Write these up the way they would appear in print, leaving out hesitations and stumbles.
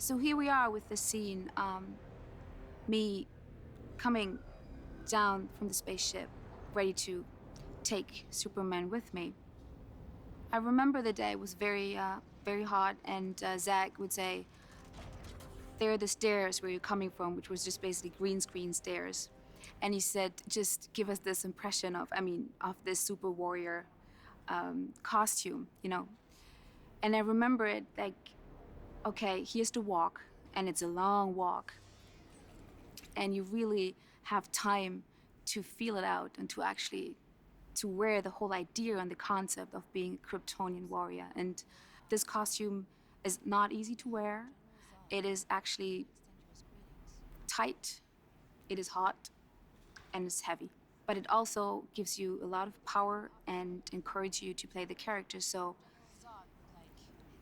So here we are with the scene, me coming down from the spaceship, ready to take Superman with me. I remember the day was very hot, and Zach would say, "There are the stairs where you're coming from," which was just basically green screen stairs. And he said, just give us this impression of this super warrior costume, you know. And I remember it like, okay, here's the walk, and it's a long walk. And you really have time to feel it out and to wear the whole idea and the concept of being a Kryptonian warrior. And this costume is not easy to wear. It is actually tight, it is hot, and it's heavy. But it also gives you a lot of power and encourages you to play the character.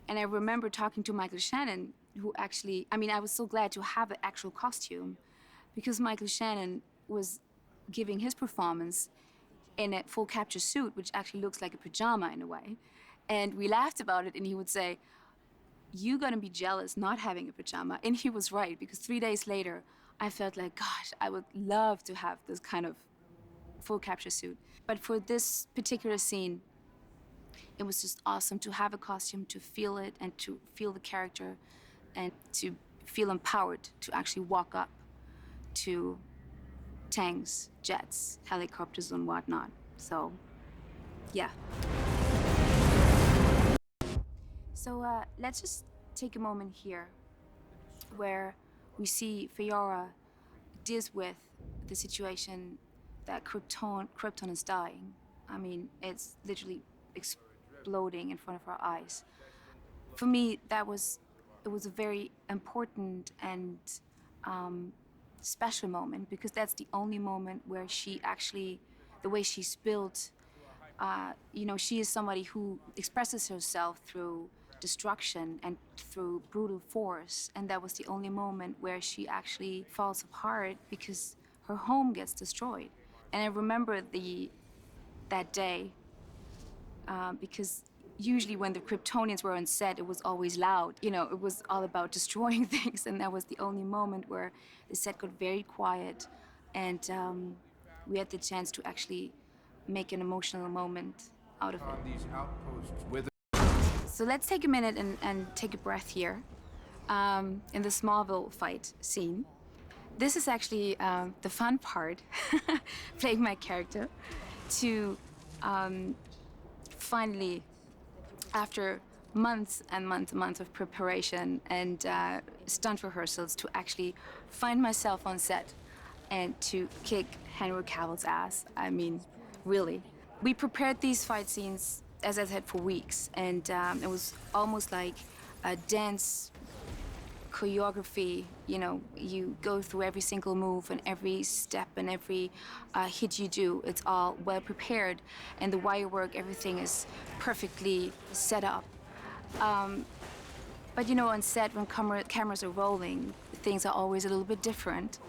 And I remember talking to Michael Shannon, who actually, I was so glad to have an actual costume, because Michael Shannon was giving his performance in a full capture suit, which actually looks like a pajama in a way. And we laughed about it, and he would say, "You're gonna be jealous not having a pajama." And he was right, because 3 days later, I felt like, gosh, I would love to have this kind of full capture suit. But for this particular scene, it was just awesome to have a costume, to feel it, and to feel the character, and to feel empowered to actually walk up to tanks, jets, helicopters, and whatnot. So, yeah. So let's just take a moment here where we see Faora deals with the situation that Krypton is dying. It's literally exploding in front of our eyes. For me, it was a very important and special moment, because that's the only moment where she actually, the way she's built, she is somebody who expresses herself through destruction and through brutal force, and that was the only moment where she actually falls apart because her home gets destroyed. And I remember that day because usually when the Kryptonians were on set, it was always loud. It was all about destroying things, and that was the only moment where the set got very quiet, and we had the chance to actually make an emotional moment out of it. These outposts with So let's take a minute and take a breath here in the Smallville fight scene. This is actually the fun part, playing my character, to finally, after months and months and months of preparation and stunt rehearsals, to actually find myself on set and to kick Henry Cavill's ass. Really. We prepared these fight scenes, as I said, for weeks, and it was almost like a dance choreography. You go through every single move and every step and every hit you do. It's all well prepared, and the wire work, everything is perfectly set up. But on set, when cameras are rolling, things are always a little bit different.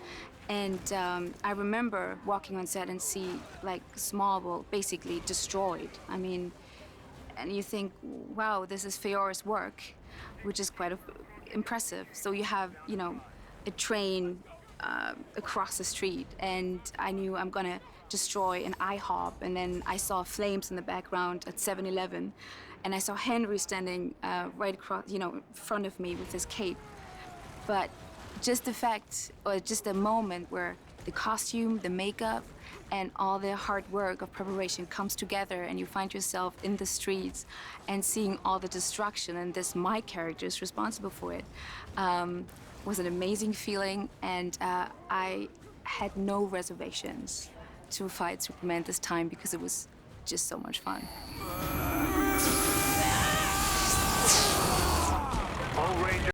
And I remember walking on set and see like Smallville basically destroyed. And you think, wow, this is Faora's work, which is quite impressive. So you have, a train across the street, and I knew I'm gonna destroy an IHOP, and then I saw flames in the background at 7-Eleven, and I saw Henry standing right across, in front of me with his cape. But just the fact, or just the moment where the costume, the makeup, and all the hard work of preparation comes together, and you find yourself in the streets and seeing all the destruction, and my character is responsible for it, was an amazing feeling, and I had no reservations to fight Superman this time, because it was just so much fun. All Rangers.